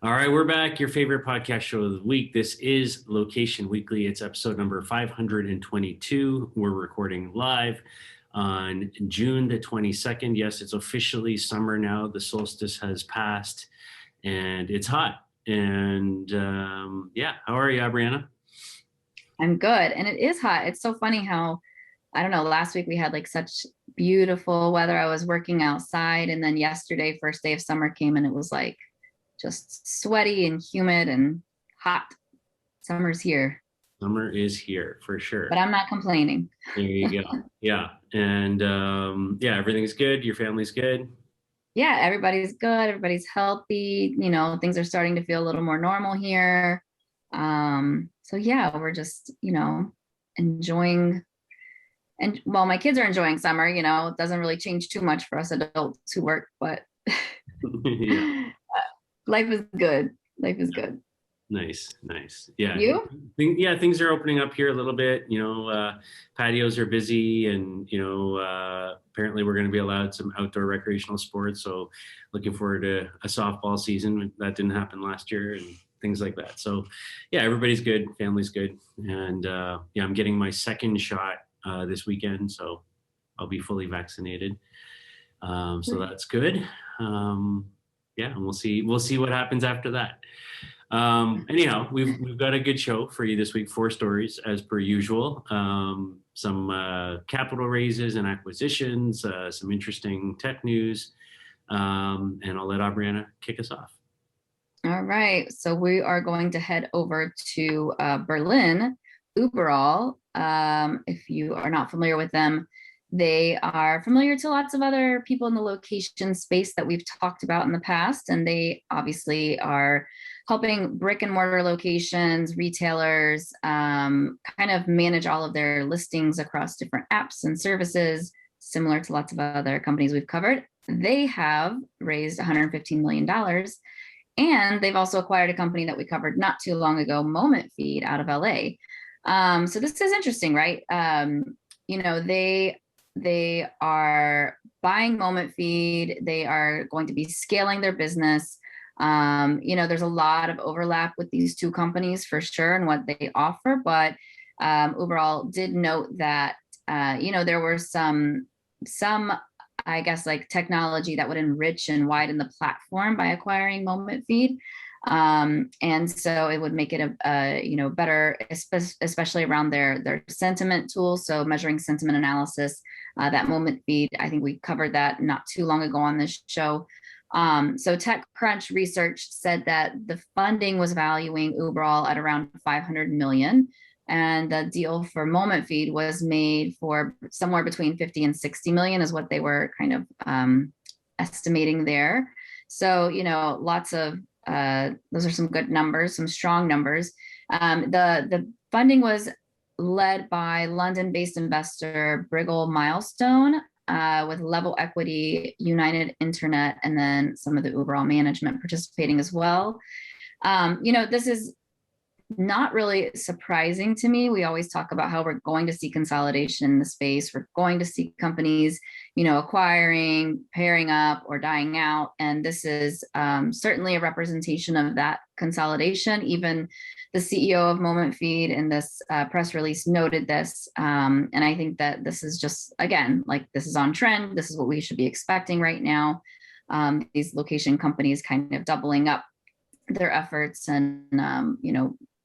All right, we're back. Your favorite podcast show of the week. This is Location Weekly. It's episode number 522. We're recording live on June the 22nd. Yes, it's officially summer now. The solstice has passed and it's hot. And yeah, how are you, Brianna? I'm good. And it is hot. It's so funny how, I don't know, last week we had like such beautiful weather. I was working outside, and then yesterday, first day of summer came, and it was like just sweaty and humid and hot. Summer's here, Summer is here for but sure. I'm not complaining. There you go. Yeah. And yeah, everything's good. Your family's good. Yeah, everybody's good. Everybody's healthy. Things are starting to feel a little more normal here. So yeah, we're just, enjoying. And well, my kids are enjoying summer. It doesn't really change too much for us adults who work, but Yeah. life is good. Life is good. Nice, nice. Yeah. You? Yeah, things are opening up here a little bit. Patios are busy, and apparently we're going to be allowed some outdoor recreational sports. So looking forward to a softball season. That didn't happen last year, and things like that. So yeah, everybody's good, family's good. And yeah, I'm getting my second shot this weekend, so I'll be fully vaccinated. So that's good. Yeah, and we'll see what happens after that. Anyhow, we've got a good show for you this week. 4 stories as per usual. Some capital raises and acquisitions, some interesting tech news, and I'll let Brianna kick us off. All right. So we are going to head over to Berlin, Überall. If you are not familiar with them, they are familiar to lots of other people in the location space that we've talked about in the past. And they obviously are helping brick and mortar locations, retailers, kind of manage all of their listings across different apps and services, similar to lots of other companies we've covered. They have raised $115 million. And they've also acquired a company that we covered not too long ago, MomentFeed, out of LA. So this is interesting, right? They are buying MomentFeed. They are going to be scaling their business. There's a lot of overlap with these two companies for sure and what they offer. But Überall did note that there were some I guess like technology that would enrich and widen the platform by acquiring MomentFeed. And so it would make it a better, especially around their sentiment tools. So measuring sentiment analysis, that MomentFeed, I think we covered that not too long ago on this show. So TechCrunch research said that the funding was valuing Überall at around 500 million. And the deal for MomentFeed was made for somewhere between 50 and 60 million is what they were kind of estimating there. So, lots of, those are some good numbers, some strong numbers. The funding was led by London-based investor Briggle Milestone with Level Equity, United Internet, and then some of the Überall management participating as well. This is not really surprising to me. We always talk about how we're going to see consolidation in the space. We're going to see companies, acquiring, pairing up, or dying out. And this is certainly a representation of that consolidation. Even the CEO of MomentFeed in this press release noted this. And I think that this is just, again, like this is on trend. This is what we should be expecting right now. These location companies kind of doubling up their efforts and,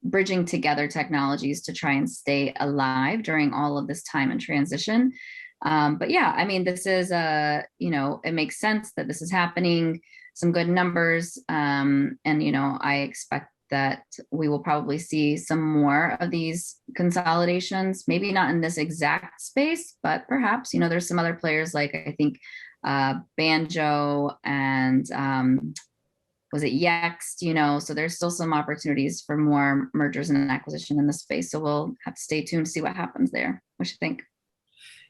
bridging together technologies to try and stay alive during all of this time and transition. But yeah, I mean, this is it makes sense that this is happening, some good numbers. And, I expect that we will probably see some more of these consolidations, maybe not in this exact space, but perhaps, there's some other players like I think Banjo and was it Yext, so there's still some opportunities for more mergers and acquisition in the space. So we'll have to stay tuned to see what happens there. What you think?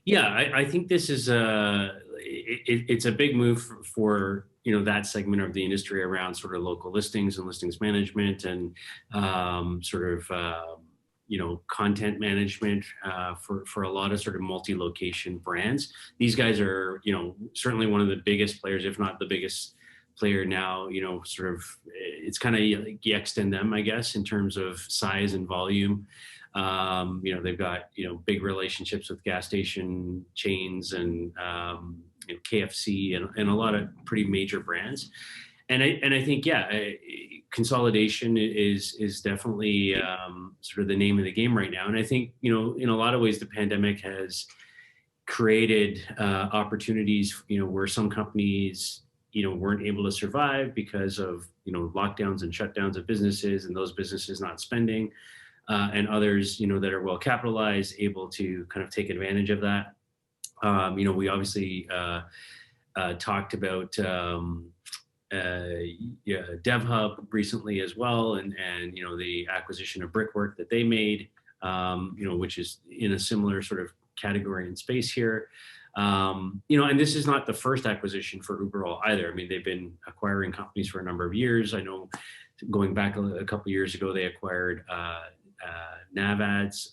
Yeah, I think this is it's a big move for that segment of the industry around sort of local listings and listings management and content management for a lot of sort of multi-location brands. These guys are certainly one of the biggest players, if not the biggest player now, sort of it's kind of like you extend them, I guess, in terms of size and volume. They've got, big relationships with gas station chains and, KFC and a lot of pretty major brands. And I think, consolidation is definitely sort of the name of the game right now. And I think, in a lot of ways, the pandemic has created opportunities, where some companies, weren't able to survive because of, lockdowns and shutdowns of businesses and those businesses not spending, and others, that are well capitalized, able to kind of take advantage of that. We obviously talked about DevHub recently as well, and the acquisition of Brickwork that they made, which is in a similar sort of category and space here. And this is not the first acquisition for Überall either. I mean, they've been acquiring companies for a number of years. I know going back a couple of years ago, they acquired NavAds,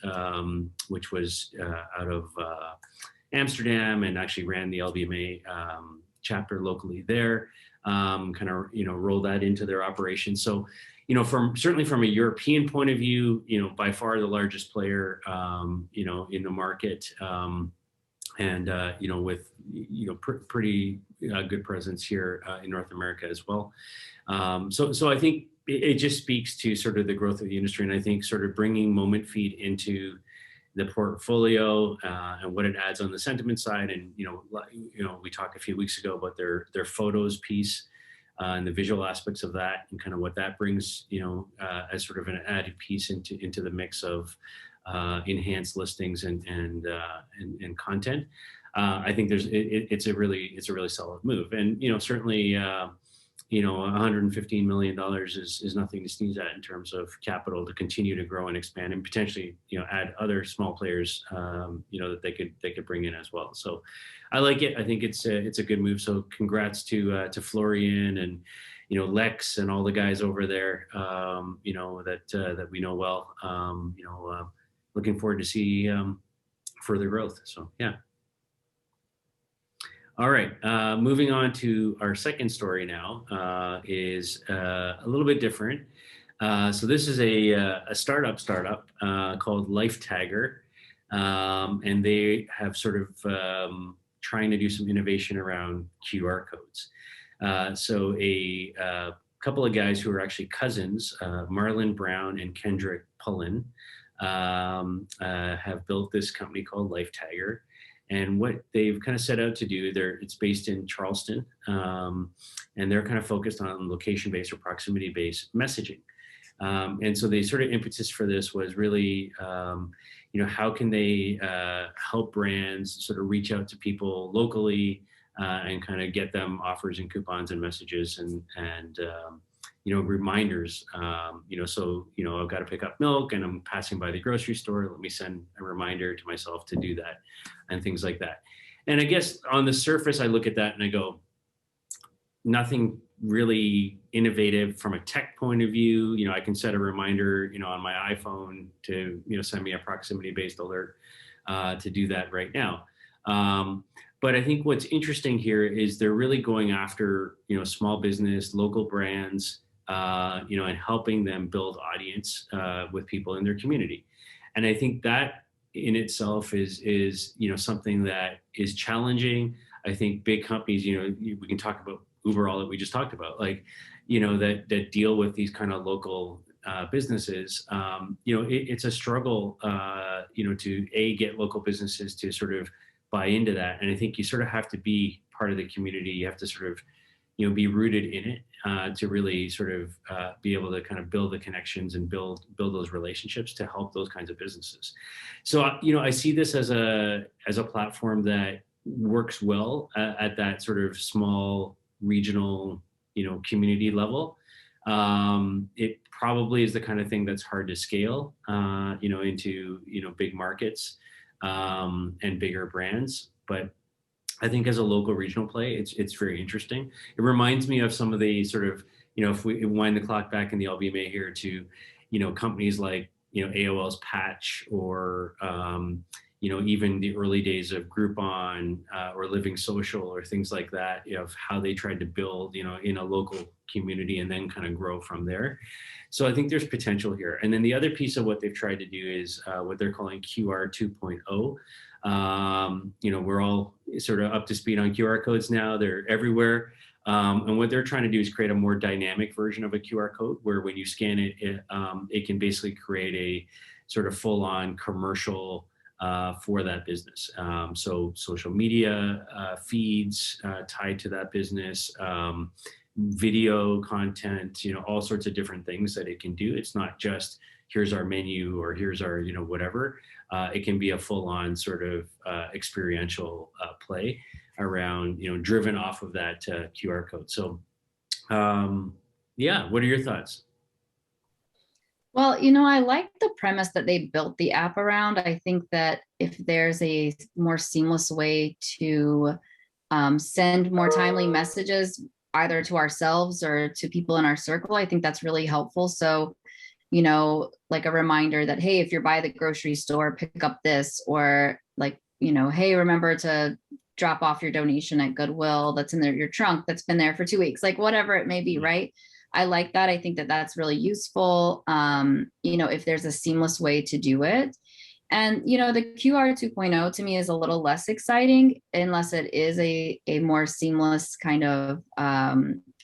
which was out of Amsterdam, and actually ran the LBMA chapter locally there. Kind of, roll that into their operations. So, certainly from a European point of view, by far the largest player, in the market, and with pretty good presence here in North America as well. So I think it just speaks to sort of the growth of the industry, and I think sort of bringing MomentFeed into the portfolio and what it adds on the sentiment side. And we talked a few weeks ago about their photos piece and the visual aspects of that, and kind of what that brings, as sort of an added piece into the mix of enhanced listings and content. I think it's a really solid move, and certainly. $115 million is nothing to sneeze at in terms of capital to continue to grow and expand, and potentially, add other small players, that they could bring in as well. So I like it. I think it's a good move. So congrats to Florian and, Lex and all the guys over there, that we know well. Looking forward to see further growth. So, yeah. All right, moving on to our second story now, is a little bit different. So this is a startup called LifeTagger, and they have sort of trying to do some innovation around QR codes. So a couple of guys who are actually cousins, Marlon Brown and Kendrick Pullen, have built this company called LifeTagger. And what they've kind of set out to do, it's based in Charleston, and they're kind of focused on location-based or proximity-based messaging. And so the sort of impetus for this was really, how can they help brands sort of reach out to people locally, and kind of get them offers and coupons and messages and reminders. So I've got to pick up milk and I'm passing by the grocery store. Let me send a reminder to myself to do that, and things like that. And I guess on the surface, I look at that and I go, nothing really innovative from a tech point of view. I can set a reminder, on my iPhone to, send me a proximity-based alert to do that right now. But I think what's interesting here is they're really going after, small business, local brands, and helping them build audience with people in their community. And I think that in itself is something that is challenging. I think big companies, we can talk about Überall that we just talked about, that deal with these kind of local businesses. It's a struggle, to get local businesses to sort of buy into that. And I think you sort of have to be part of the community. You have to sort of, be rooted in it to really sort of be able to kind of build the connections and build those relationships to help those kinds of businesses. So, I see this as a platform that works well at that sort of small regional, community level. It probably is the kind of thing that's hard to scale, into, big markets and bigger brands. But I think as a local regional play, it's very interesting. It reminds me of some of the sort of, if we wind the clock back in the LBMA here to, companies like, AOL's Patch or, even the early days of Groupon or Living Social or things like that, of how they tried to build, in a local community and then kind of grow from there. So I think there's potential here. And then the other piece of what they've tried to do is what they're calling QR 2.0. We're all sort of up to speed on QR codes now. They're everywhere. And what they're trying to do is create a more dynamic version of a QR code where when you scan it, it can basically create a sort of full-on commercial for that business. So social media feeds tied to that business, video content, all sorts of different things that it can do. It's not just here's our menu or here's our, whatever. It can be a full-on sort of experiential play around, driven off of that QR code. So, yeah, what are your thoughts? Well, I like the premise that they built the app around. I think that if there's a more seamless way to send more timely messages, either to ourselves or to people in our circle, I think that's really helpful. So, like a reminder that, hey, if you're by the grocery store, pick up this, or like, hey, remember to drop off your donation at Goodwill that's in your trunk that's been there for 2 weeks, like whatever it may be, right? I like that. I think that that's really useful. If there's a seamless way to do it. And, the QR 2.0 to me is a little less exciting unless it is a more seamless kind of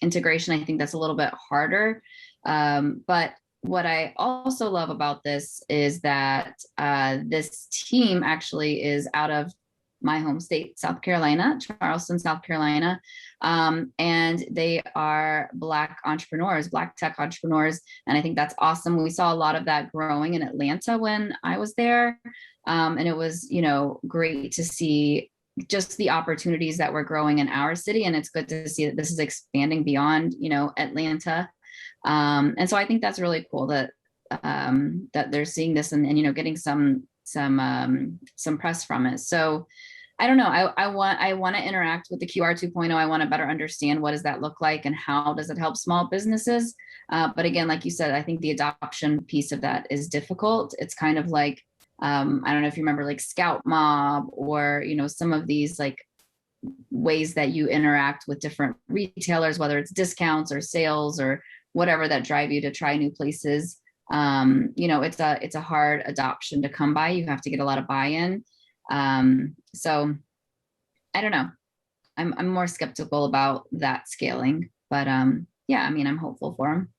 integration. I think that's a little bit harder. But what I also love about this is that this team actually is out of my home state, South Carolina, Charleston, South Carolina. And they are Black entrepreneurs, Black tech entrepreneurs. And I think that's awesome. We saw a lot of that growing in Atlanta when I was there. And it was, great to see just the opportunities that were growing in our city. And it's good to see that this is expanding beyond, Atlanta. And so I think that's really cool that that they're seeing this and getting some press from it. So I don't know. I want to interact with the QR 2.0. I want to better understand what does that look like and how does it help small businesses. But again, like you said, I think the adoption piece of that is difficult. It's kind of like, I don't know if you remember like Scout Mob or, some of these like ways that you interact with different retailers, whether it's discounts or sales or whatever that drive you to try new places. It's a hard adoption to come by. You have to get a lot of buy-in. So I don't know. I'm more skeptical about that scaling, but yeah, I'm hopeful for them.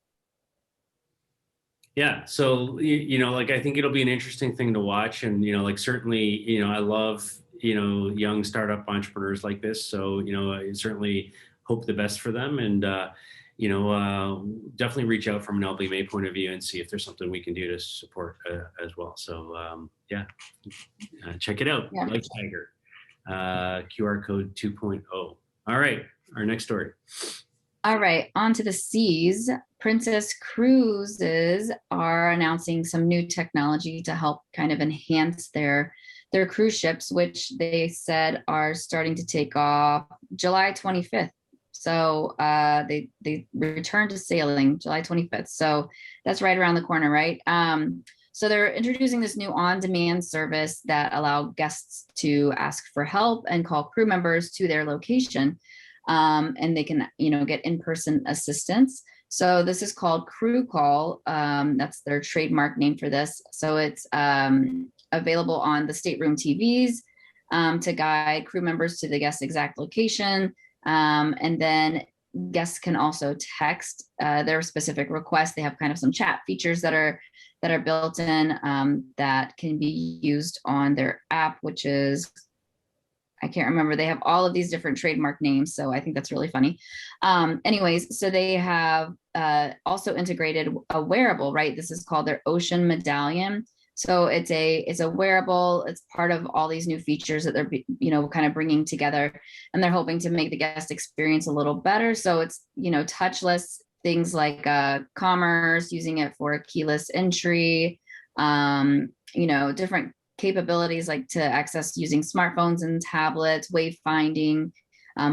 Yeah. So, like, I think it'll be an interesting thing to watch. And, like, certainly, I love, young startup entrepreneurs like this. So, I certainly hope the best for them. And, definitely reach out from an LBMA point of view and see if there's something we can do to support as well. So, yeah, check it out. Yeah. LifeTagger, QR code 2.0. All right. Our next story. All right, on to the seas. Princess Cruises are announcing some new technology to help kind of enhance their cruise ships, which they said are starting to take off July 25th. So they return to sailing July 25th. So that's right around the corner, right? So they're introducing this new on-demand service that allow guests to ask for help and call crew members to their location. And they can, get in-person assistance. So this is called CrewCall. That's their trademark name for this. So it's available on the stateroom TVs to guide crew members to the guest's exact location. And then guests can also text their specific requests. They have kind of some chat features that are built in that can be used on their app, which is, I can't remember. They have all of these different trademark names. So I think that's really funny. Anyways, so they have also integrated a wearable, right? This is called their Ocean Medallion. So it's a wearable. It's part of all these new features that they're, kind of bringing together, and they're hoping to make the guest experience a little better. So it's, touchless things like commerce, using it for keyless entry, different capabilities like to access using smartphones and tablets, wayfinding,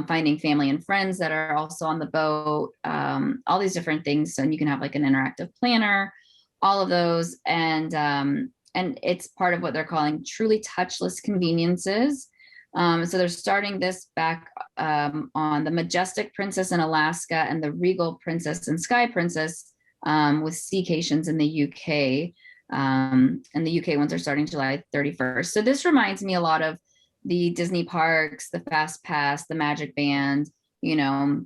finding family and friends that are also on the boat, all these different things. So you can have like an interactive planner, all of those. And and it's part of what they're calling truly touchless conveniences. So they're starting this back on the Majestic Princess in Alaska and the Regal Princess and Sky Princess with Seacations in the UK. And the UK ones are starting July 31st. So this reminds me a lot of the Disney parks, the Fast Pass, the Magic Band, you know,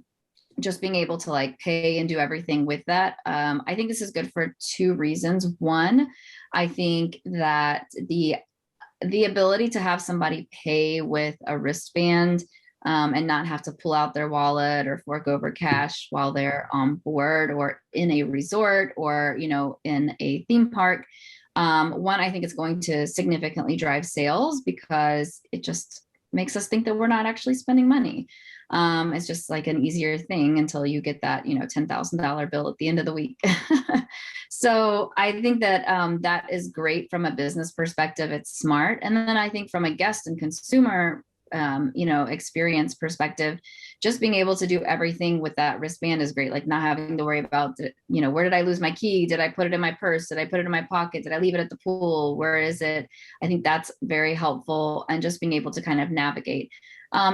just being able to like pay and do everything with that. I think this is good for two reasons. One, I think that the ability to have somebody pay with a wristband and not have to pull out their wallet or fork over cash while they're on board or in a resort or, you know, in a theme park. One, I think it's going to significantly drive sales because it just makes us think that we're not actually spending money. It's just like an easier thing until you get that, you know, $10,000 bill at the end of the week. So I think that that is great from a business perspective. It's smart. And then I think from a guest and consumer, you know, experience perspective, just being able to do everything with that wristband is great. Like not having to worry about, you know, where did I lose my key? Did I put it in my purse? Did I put it in my pocket? Did I leave it at the pool? Where is it? I think that's very helpful. And just being able to kind of navigate.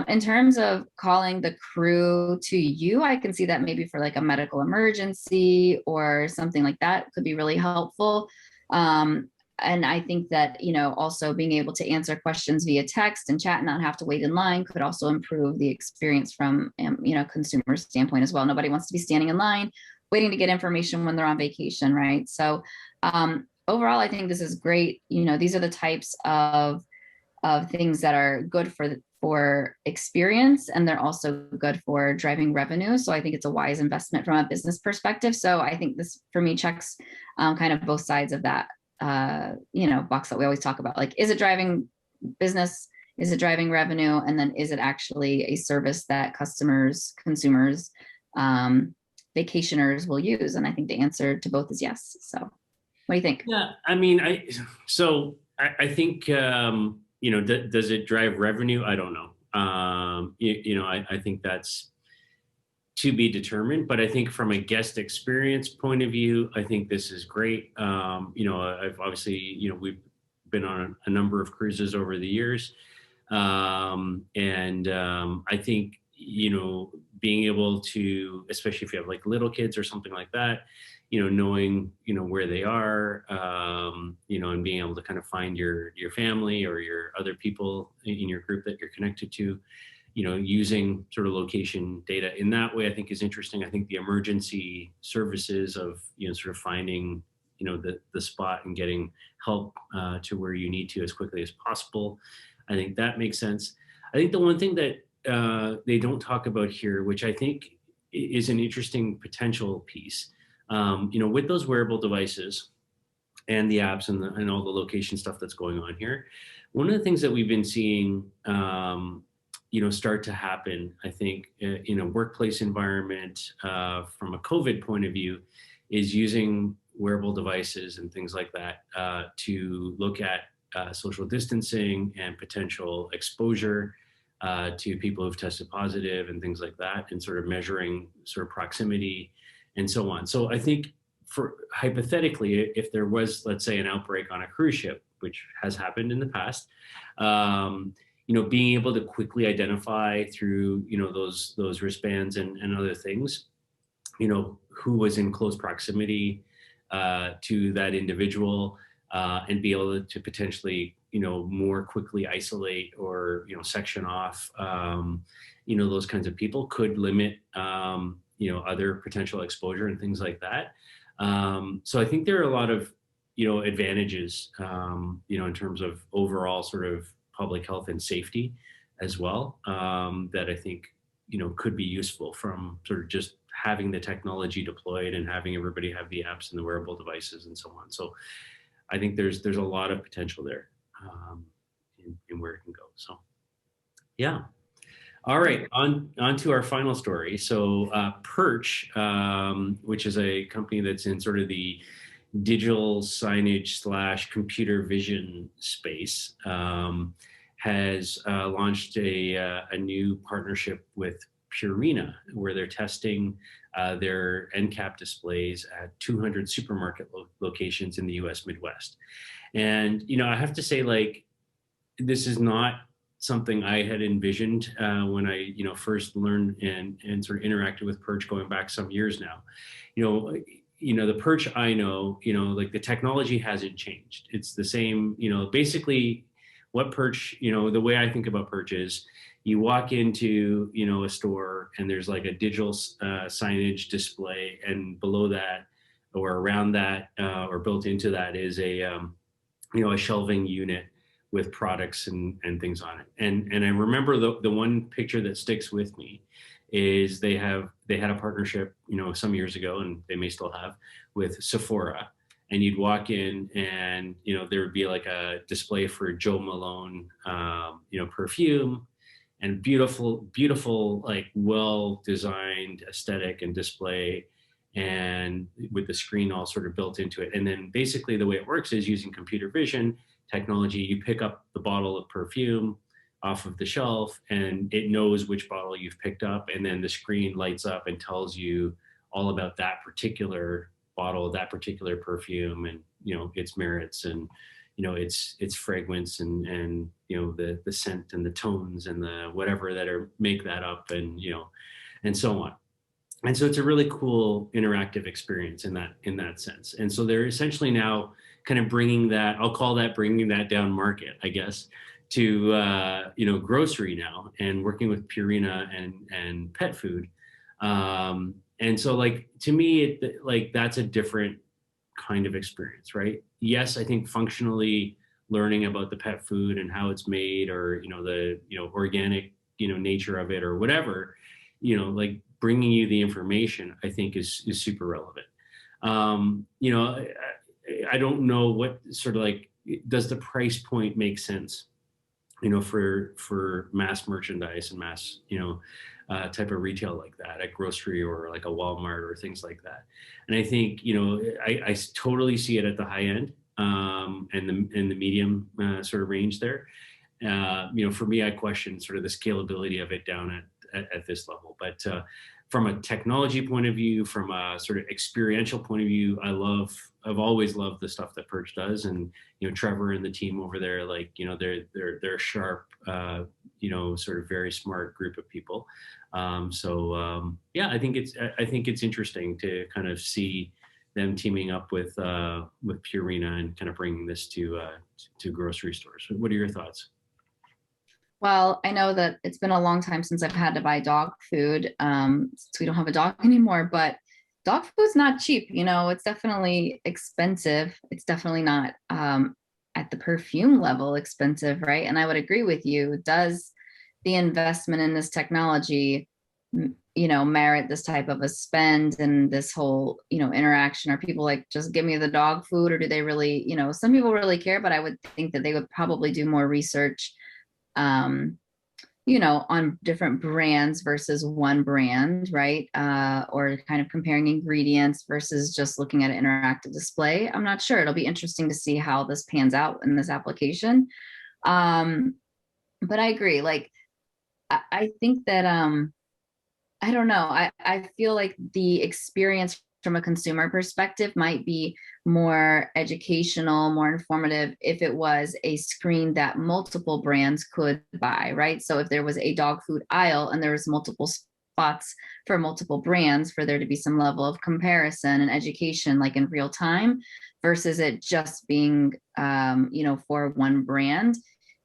In terms of calling the crew to you, I can see that maybe for like a medical emergency or something like that could be really helpful. And I think that, you know, also being able to answer questions via text and chat and not have to wait in line could also improve the experience from, you know, consumer standpoint as well. Nobody wants to be standing in line waiting to get information when they're on vacation, right? So overall, I think this is great. You know, these are the types of things that are good for experience, and they're also good for driving revenue. So I think it's a wise investment from a business perspective. So I think this for me checks kind of both sides of that you know, box that we always talk about. Like, is it driving business? Is it driving revenue? And then is it actually a service that customers, consumers, vacationers will use? And I think the answer to both is yes. So what do you think? Yeah, I mean, I think you know, does it drive revenue? I don't know. You know, I think that's to be determined, but I think from a guest experience point of view, I think this is great. You know, I've obviously, you know, we've been on a number of cruises over the years. I think, you know, being able to, especially if you have like little kids or something like that, you know, knowing, you know, where they are, you know, and being able to kind of find your family or your other people in your group that you're connected to, you know, using sort of location data in that way, I think is interesting. I think the emergency services of, you know, sort of finding, you know, the spot and getting help to where you need to as quickly as possible, I think that makes sense. I think the one thing that they don't talk about here, which I think is an interesting potential piece, you know, with those wearable devices and the apps and all the location stuff that's going on here, one of the things that we've been seeing, you know, start to happen, I think, in a workplace environment from a COVID point of view, is using wearable devices and things like that to look at social distancing and potential exposure to people who've tested positive and things like that, and sort of measuring sort of proximity and so on. So I think for hypothetically, if there was, let's say, an outbreak on a cruise ship, which has happened in the past, you know, being able to quickly identify through, you know, those wristbands and other things, you know, who was in close proximity to that individual, and be able to potentially, you know, more quickly isolate or, you know, section off, you know, those kinds of people could limit, you know, other potential exposure and things like that. So I think there are a lot of, you know, advantages, you know, in terms of overall sort of public health and safety as well, that I think, you know, could be useful from sort of just having the technology deployed and having everybody have the apps and the wearable devices and so on. So I think there's a lot of potential there in where it can go. So yeah. All right, on to our final story. So Perch, which is a company that's in sort of the digital signage / computer vision space, has launched a new partnership with Purina, where they're testing their end cap displays at 200 supermarket locations in the US Midwest. And, I have to say, like, this is not something I had envisioned when I, first learned and sort of interacted with Perch going back some years now. The Perch I know, like the technology hasn't changed. It's the same, basically what Perch, the way I think about Perch is you walk into, a store and there's like a digital signage display, and below that or around that or built into that is a shelving unit with products and things on it. And I remember the one picture that sticks with me is they had a partnership, some years ago, and they may still have, with Sephora. And you'd walk in and, there would be like a display for Joe Malone, perfume, and beautiful, like well-designed aesthetic and display, and with the screen all sort of built into it. And then basically the way it works is using computer vision technology, you pick up the bottle of perfume off of the shelf and it knows which bottle you've picked up, and then the screen lights up and tells you all about that particular bottle, that particular perfume, and its merits, and its fragrance, and the scent and the tones and the whatever that make that up, and and so on. And so it's a really cool interactive experience in that sense. And so they're essentially now kind of bringing that, I'll call that bringing that down market, I guess, to grocery now, and working with Purina and pet food. And so, like, to me, that's a different kind of experience, right? Yes, I think functionally learning about the pet food and how it's made, or the organic nature of it, or whatever, like bringing you the information, I think is super relevant. I don't know what sort of, like, does the price point make sense, for mass merchandise and mass, type of retail like that at grocery or like a Walmart or things like that. And I think, I totally see it at the high end, and the medium sort of range there. For me, I question sort of the scalability of it down at this level. But from a technology point of view, from a sort of experiential point of view, I've always loved the stuff that Perch does. And Trevor and the team over there, like, they're a sharp, sort of very smart group of people. Yeah, I think it's interesting to kind of see them teaming up with Purina and kind of bringing this to grocery stores. What are your thoughts? Well, I know that it's been a long time since I've had to buy dog food, since we don't have a dog anymore, but dog food's not cheap. It's definitely expensive. It's definitely not at the perfume level expensive, right? And I would agree with you. Does the investment in this technology, merit this type of a spend and this whole, interaction? Are people like, just give me the dog food, or do they really, some people really care, but I would think that they would probably do more research on different brands versus one brand, right? Or kind of comparing ingredients versus just looking at an interactive display. I'm not sure. It'll be interesting to see how this pans out in this application. But I agree. Like, I think that, I don't know. I feel like the experience from a consumer perspective might be more educational, more informative if it was a screen that multiple brands could buy, right? So if there was a dog food aisle and there was multiple spots for multiple brands, for there to be some level of comparison and education, like in real time, versus it just being, for one brand.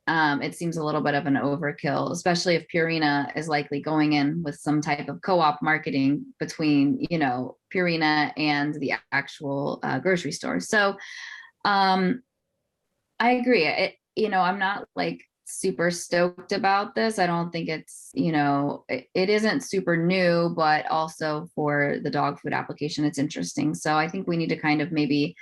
It seems a little bit of an overkill, especially if Purina is likely going in with some type of co-op marketing between, Purina and the actual grocery store. So I agree. I'm not like super stoked about this. I don't think it's, it isn't super new, but also for the dog food application, it's interesting. So I think we need to kind of maybe,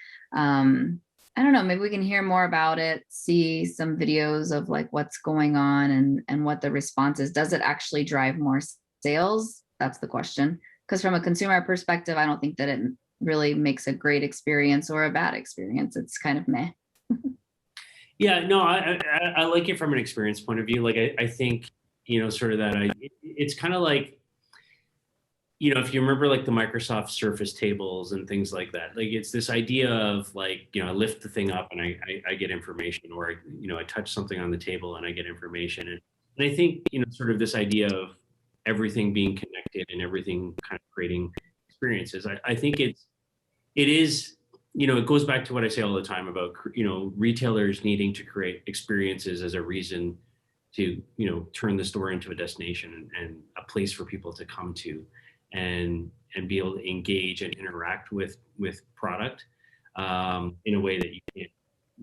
I don't know, maybe we can hear more about it, see some videos of like what's going on and what the response is. Does it actually drive more sales? That's the question. Because from a consumer perspective, I don't think that it really makes a great experience or a bad experience. It's kind of meh. Yeah, no, I like it from an experience point of view. Like, I think, sort of that it's kind of like, if you remember like the Microsoft Surface tables and things like that, like it's this idea of like, I lift the thing up and I get information, or I touch something on the table and I get information. And I think, sort of this idea of everything being connected and everything kind of creating experiences. I think it is, it goes back to what I say all the time about, retailers needing to create experiences as a reason to, turn the store into a destination and a place for people to come to and be able to engage and interact with product in a way that you can't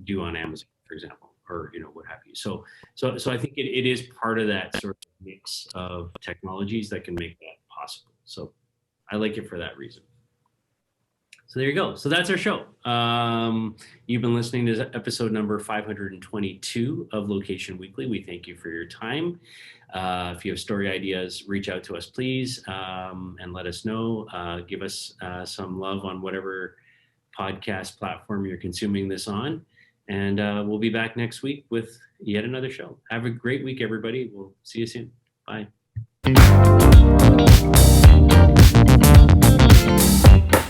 do on Amazon, for example, or what have you. So I think it is part of that sort of mix of technologies that can make that possible. So I like it for that reason. So there you go. So that's our show. You've been listening to episode number 522 of Location Weekly. We thank you for your time. If you have story ideas, reach out to us, please, and let us know. Give us some love on whatever podcast platform you're consuming this on. And we'll be back next week with yet another show. Have a great week, everybody. We'll see you soon. Bye.